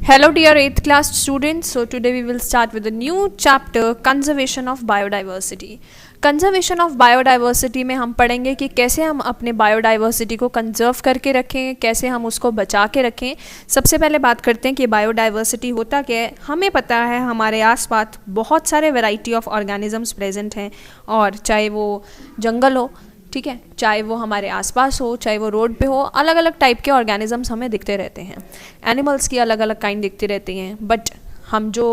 Hello dear 8th class students. So today we will start with a new chapter, conservation of biodiversity. Conservation of biodiversity में हम पढ़ेंगे कि कैसे हम अपने बायोडाइवर्सिटी को कंजर्व करके रखें, कैसे हम उसको बचा के रखें। सबसे पहले बात करते हैं कि बायोडाइवर्सिटी होता क्या है। हमें पता है हमारे आसपास बहुत सारे वैरायटी ऑफ ऑर्गेनिजम्स प्रेजेंट हैं, और चाहे वो जंगल हो, ठीक है, चाहे वो हमारे आसपास हो, चाहे वो रोड पे हो, अलग अलग टाइप के ऑर्गेनिजम्स हमें दिखते रहते हैं। एनिमल्स की अलग अलग काइंड दिखती रहती हैं, बट हम जो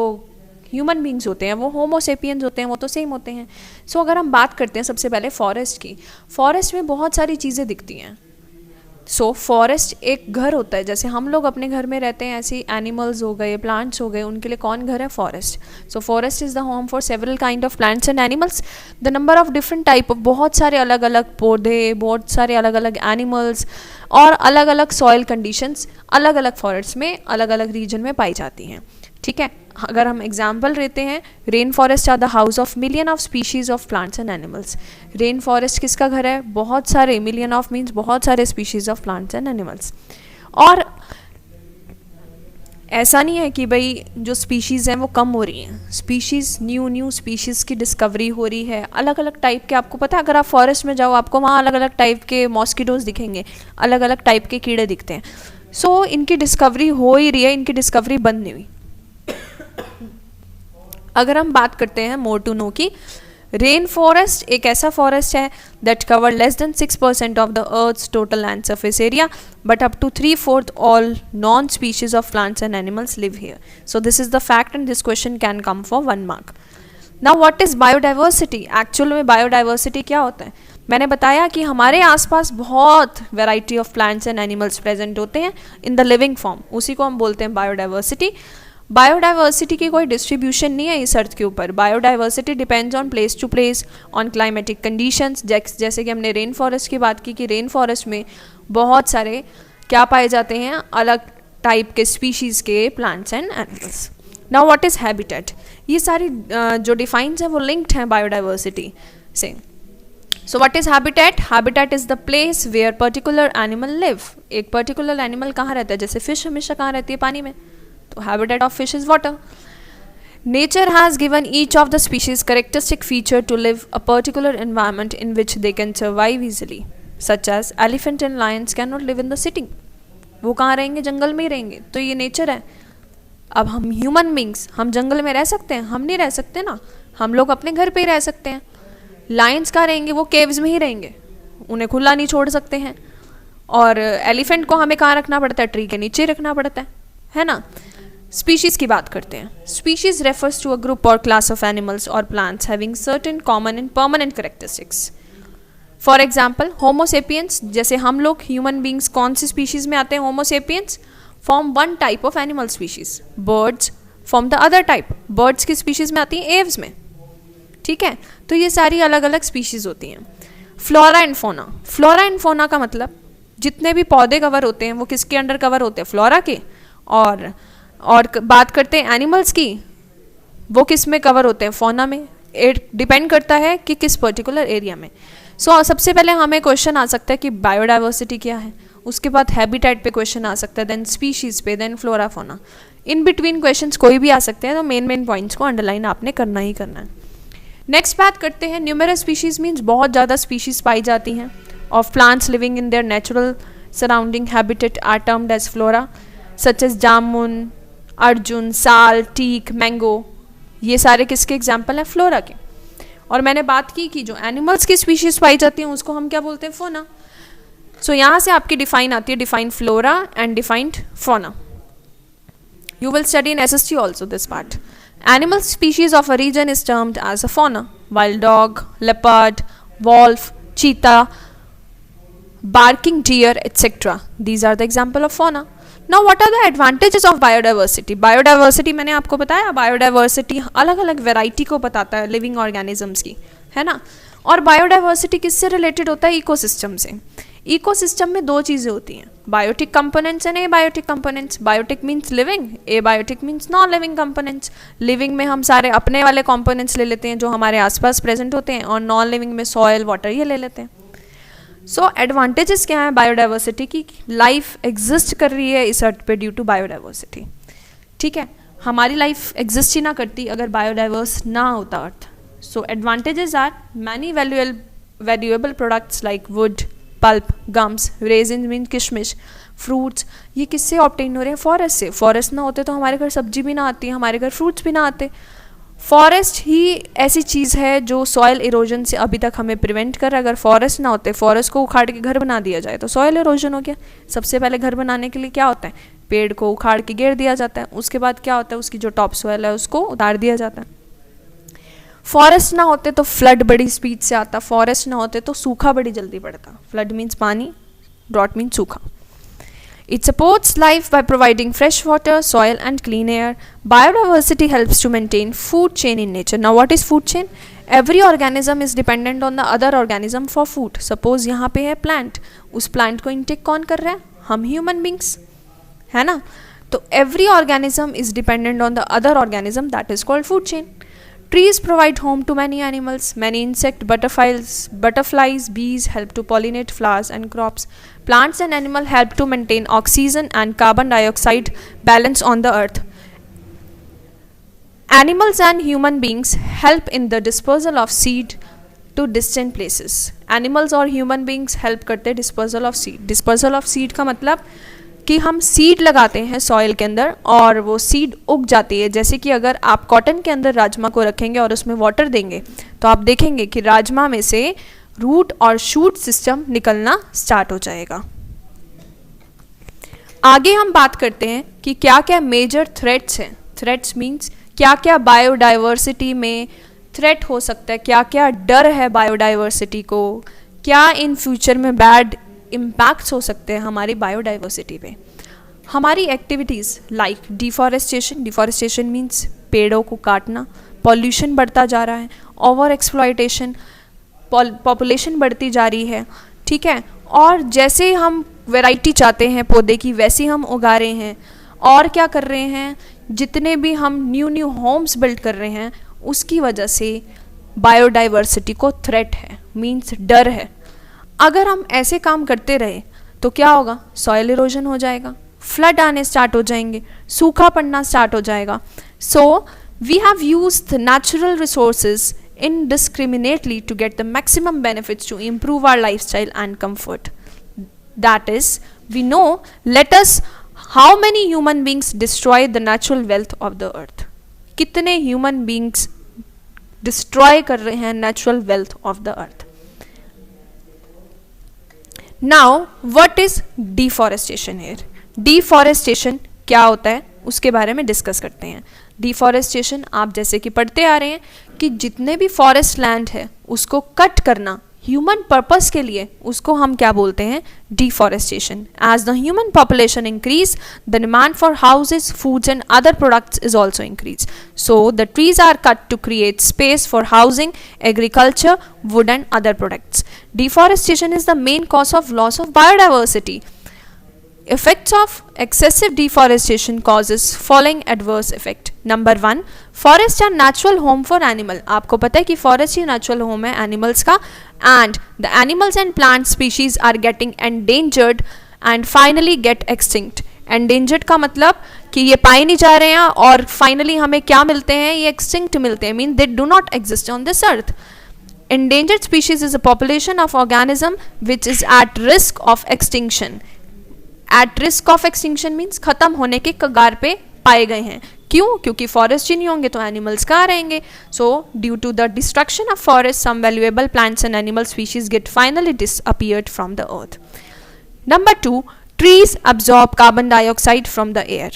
ह्यूमन बींग्स होते हैं वो होमो सेपियंस होते हैं, वो तो सेम होते हैं। सो अगर हम बात करते हैं सबसे पहले फॉरेस्ट की, फॉरेस्ट में बहुत सारी चीज़ें दिखती हैं। सो फॉरेस्ट एक घर होता है, जैसे हम लोग अपने घर में रहते हैं, ऐसे एनिमल्स हो गए, प्लांट्स हो गए, उनके लिए कौन घर है? Forest. So forest is the home for several kind of plants and animals. The number of different type of, बहुत सारे अलग अलग पौधे, बहुत सारे अलग अलग एनिमल्स और अलग अलग सॉइल कंडीशंस अलग अलग फॉरेस्ट में अलग अलग रीजन में पाई जाती हैं, ठीक है। अगर हम एग्जाम्पल लेते हैं, rain forest are the house of million of species of plants and animals. Rain forest किसका घर है? बहुत सारे, मिलियन ऑफ मीन्स बहुत सारे species of plants and animals. और ऐसा नहीं है कि भाई जो स्पीशीज़ हैं वो कम हो रही हैं, स्पीशीज़ न्यू स्पीशीज़ की डिस्कवरी हो रही है, अलग अलग टाइप के। आपको पता है अगर आप फॉरेस्ट में जाओ आपको वहाँ अलग अलग टाइप के मॉस्किटोज दिखेंगे, अलग अलग टाइप के कीड़े दिखते हैं। सो इनकी डिस्कवरी हो ही रही है, इनकी डिस्कवरी बंद नहीं हुई। अगर हम बात करते हैं मोर टू नो की, रेन फॉरेस्ट एक ऐसा फॉरेस्ट है that cover less than 6% of the earth's total land surface area, but up to 3/4 all known species of plants and animals live here. So this is the fact and this question can come for 1 mark. Now what is biodiversity? Actual में biodiversity क्या होता है? मैंने बताया कि हमारे आसपास बहुत variety of plants and animals present होते हैं इन द लिविंग फॉर्म, उसी को हम बोलते हैं बायोडाइवर्सिटी। बायोडाइवर्सिटी की कोई डिस्ट्रीब्यूशन नहीं है इस अर्थ के ऊपर। Biodiversity depends on place to place, on climatic conditions. जैसे कि हमने रेन फॉरेस्ट की बात की कि रेन फॉरेस्ट में बहुत सारे क्या पाए जाते हैं? अलग टाइप के स्पीशीज़ के plants and animals. Now what is habitat? ये सारी जो डिफाइंस हैं वो लिंक्ड हैं बायोडाइवर्सिटी से। So what is habitat? Habitat is the place where particular animal live. एक पर्टिकुलर एनिमल कहाँ रहता है? जैसे फिश हमेशा कहाँ रहती है? पानी में। तो habitat of fish is water. Nature has given each of the species characteristic feature to live a particular environment in which they can survive easily, such as elephant and lions cannot live in the city. वो कहाँ रहेंगे? जंगल में ही रहेंगे। तो ये nature है। अब हम ह्यूमन बींग्स, हम जंगल में रह सकते हैं? हम नहीं रह सकते ना, हम लोग अपने घर पे ही रह सकते हैं। लायंस कहाँ रहेंगे? वो केव्स में ही रहेंगे, उन्हें खुला नहीं छोड़ सकते हैं। और एलिफेंट को हमें कहाँ रखना पड़ता है? ट्री के नीचे रखना पड़ता है ना। स्पीशीज़ की बात करते हैं। Species refers to a group और क्लास ऑफ एनिमल्स और plants having certain common and permanent characteristics. For example homo sapiens, जैसे हम लोग ह्यूमन बींग्स कौन सी स्पीशीज़ में आते हैं? Homo sapiens form one type of animal species. Birds form the other type, birds की species में आती हैं एव्स में, ठीक है। तो ये सारी अलग अलग स्पीशीज़ होती हैं। Flora and fauna, flora and fauna का मतलब जितने भी पौधे कवर होते हैं वो किसके अंडर कवर होते हैं? फ्लोरा के। और बात करते हैं एनिमल्स की, वो किस में कवर होते हैं? फौना में। इट डिपेंड करता है कि किस पर्टिकुलर एरिया में। सो सबसे पहले हमें क्वेश्चन आ सकता है कि बायोडाइवर्सिटी क्या है, उसके बाद हैबिटेट पे क्वेश्चन आ सकता है, देन स्पीशीज़ पे, then flora fauna. In between questions कोई भी आ सकते हैं, तो मेन पॉइंट्स को अंडरलाइन आपने करना ही करना है। नेक्स्ट बात करते हैं न्यूमरस स्पीशीज़ मीन्स बहुत ज़्यादा स्पीशीज़ पाई जाती हैं of plants living in their natural surrounding habitat are termed as flora, such as jamun, arjun, sal, teak, mango. ये सारे किसके एग्जाम्पल हैं? फ्लोरा के। और मैंने बात की कि जो एनिमल्स की स्पीशीज़ पाई जाती हैं उसको हम क्या बोलते हैं? फोना। सो यहाँ से आपकी डिफाइन आती है, defined flora and defined fauna. You will study in SST also this part. Animal species of a region is termed as a fauna, wild dog, leopard, wolf, cheetah, barking deer, etc. These are the example of fauna. Now what are the advantages of biodiversity? Biodiversity मैंने आपको बताया, biodiversity अलग अलग variety को बताता है living organisms की, है ना। और बायोडाइवर्सिटी किससे रिलेटेड होता है? इकोसिस्टम से। इकोसिस्टम में दो चीज़ें होती हैं, biotic components and abiotic components. Biotic means living, abiotic means non living components. Living में हम सारे अपने वाले कंपोनेंट्स ले लेते हैं जो हमारे आसपास प्रेजेंट होते हैं, और नॉन लिविंग में सॉयल, वाटर, ये ले लेते हैं। सो एडवांटेजेस क्या है बायोडाइवर्सिटी की? लाइफ एग्जिस्ट कर रही है इस अर्थ पे ड्यू टू बायोडाइवर्सिटी। ठीक है, हमारी लाइफ एग्जिस्ट ही ना करती अगर बायोडाइवर्स ना होता earth. So advantages are many valuable products like wood, pulp, gums, resin mean kishmish, fruits, ये किससे ऑब्टेन हो रहे हैं? फॉरेस्ट से. फॉरेस्ट ना होते तो हमारे घर सब्जी भी ना आती, हमारे घर फ्रूट्स भी ना आते. फॉरेस्ट ही ऐसी चीज़ है जो सॉयल इरोजन से अभी तक हमें प्रिवेंट कर रहा है. अगर फॉरेस्ट ना होते, फॉरेस्ट को उखाड़ के घर बना दिया जाए तो सॉयल इरोजन हो गया. सबसे पहले घर बनाने के लिए क्या होता है? पेड़ को उखाड़ के गिर दिया जाता है. उसके बाद क्या होता है? उसकी जो टॉप सॉयल है उसको उतार दिया जाता है. फॉरेस्ट ना होते तो फ्लड बड़ी स्पीड से आता. फॉरेस्ट ना होते तो सूखा बड़ी जल्दी पड़ता. फ्लड मीन्स पानी, ड्रॉट मीन्स सूखा. It supports life by providing fresh water, soil and clean air. Biodiversity helps to maintain food chain in nature. Now what is food chain? Every organism is dependent on the other organism for food. Suppose यहाँ पे है plant, उस plant को intake कौन कर रहा है? हम human beings, है ना? तो every organism is dependent on the other organism, that is called food chain. Trees provide home to many animals. Many insects, butterflies, bees help to pollinate flowers and crops. Plants and animals help to maintain oxygen and carbon dioxide balance on the earth. Animals and human beings help in the dispersal of seed to distant places. Animals और human beings help करते हैं dispersal of seed. Dispersal of seed का मतलब कि हम seed लगाते हैं soil के अंदर और वो सीड उग जाती है. जैसे कि अगर आप कॉटन के अंदर राजमा को रखेंगे और उसमें वाटर देंगे तो आप देखेंगे कि राजमा में से रूट और शूट सिस्टम निकलना स्टार्ट हो जाएगा. आगे हम बात करते हैं कि क्या क्या मेजर थ्रेट्स हैं. थ्रेट्स मीन्स क्या क्या बायोडाइवर्सिटी में थ्रेट हो सकता है, क्या क्या डर है बायोडाइवर्सिटी को, क्या इन फ्यूचर में बैड इम्पैक्ट्स हो सकते हैं हमारी बायोडाइवर्सिटी पे. हमारी activities like deforestation. Deforestation means पेड़ों को काटना. पॉल्यूशन बढ़ता जा रहा है. ओवर एक्सप्लॉयटेशन, पॉपुलेशन बढ़ती जा रही है. ठीक है, और जैसे हम वैरायटी चाहते हैं पौधे की वैसी हम उगा रहे हैं. और क्या कर रहे हैं? जितने भी हम न्यू होम्स बिल्ड कर रहे हैं उसकी वजह से बायोडाइवर्सिटी को थ्रेट है, मीन्स डर है. अगर हम ऐसे काम करते रहे तो क्या होगा? सॉयल इरोजन हो जाएगा, फ्लड आने स्टार्ट हो जाएंगे, सूखा पड़ना स्टार्ट हो जाएगा. So we have used the natural resources indiscriminately to get the maximum benefits to improve our lifestyle and comfort. That is, we know, let us, how many human beings destroy the natural wealth of the earth. कितने human beings destroy कर रहे हैं natural wealth of the earth. Now, what is deforestation here? Deforestation क्या होता है उसके बारे में डिस्कस करते हैं. डिफॉरेस्टेशन आप जैसे कि पढ़ते आ रहे हैं कि जितने भी फॉरेस्ट लैंड है उसको कट करना ह्यूमन पर्पस के लिए, उसको हम क्या बोलते हैं? Deforestation. As the human population increase, the demand for houses, foods and other products is also increase. So the trees are cut to create space for housing, agriculture, wood and other products. Deforestation is the main cause of loss of biodiversity. Effects of excessive deforestation causes following adverse effect. Number 1, forests are natural home for animal. आपको पता है कि forest ही natural home है animals का, and the animals and plant species are getting endangered and finally get extinct. Endangered का मतलब कि ये पाए नहीं जा रहे हैं और finally हमें क्या मिलते हैं? ये extinct मिलते हैं, mean they do not exist on this earth. Endangered species is a population of organism which is at risk of extinction. At risk of extinction means खत्म होने के कगार पे पाए गए हैं. क्यों? क्योंकि फॉरेस्ट ही नहीं होंगे तो एनिमल्स कहाँ रहेंगे. So due to the destruction of forest some valuable plants and animal species get finally disappeared from the earth. Number 2, trees absorb carbon dioxide from the air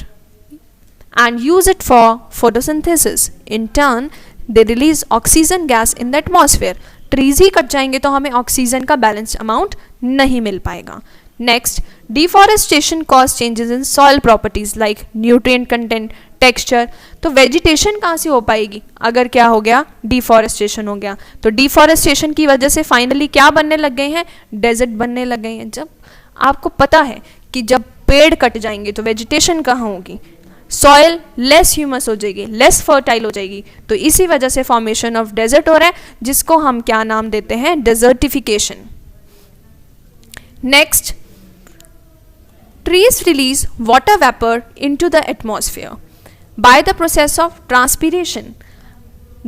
and use it for photosynthesis. In turn, they release oxygen gas in the atmosphere. Trees he cut जाएंगे तो हमें oxygen का balanced amount नहीं मिल पाएगा. Next, deforestation cause changes in soil properties like nutrient content, texture. तो vegetation कहाँ से हो पाएगी अगर क्या हो गया? deforestation हो गया. तो deforestation की वजह से finally क्या बनने लग गए हैं? desert बनने लग गए हैं. जब आपको पता है कि जब पेड़ कट जाएंगे तो vegetation कहाँ होगी? सॉइल लेस ह्यूमस हो जाएगी, लेस फर्टाइल हो जाएगी. तो इसी वजह से फॉर्मेशन ऑफ डेजर्ट हो रहा है जिसको हम क्या नाम देते हैं? Desertification. Next, trees release water vapor into the atmosphere. by the process of transpiration.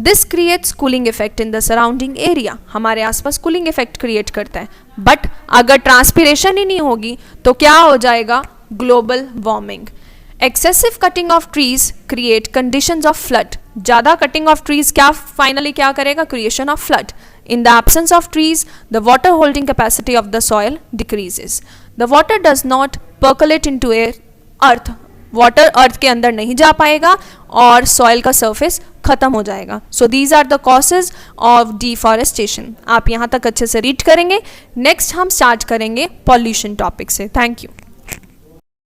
This creates cooling effect in the surrounding area. हमारे आसपास cooling effect create करता है. But अगर transpiration ही नहीं होगी तो क्या हो जाएगा? Global warming. Excessive cutting of trees create conditions of flood. ज़्यादा cutting of trees क्या finally क्या करेगा? Creation of flood. In the absence of trees, the water holding capacity of the soil decreases. The water does not percolate into earth. Water अर्थ के अंदर नहीं जा पाएगा और सॉइल का सरफेस खत्म हो जाएगा. So these are the causes of deforestation. आप यहाँ तक अच्छे से रीड करेंगे. नेक्स्ट हम स्टार्ट करेंगे पॉल्यूशन टॉपिक से. Thank you.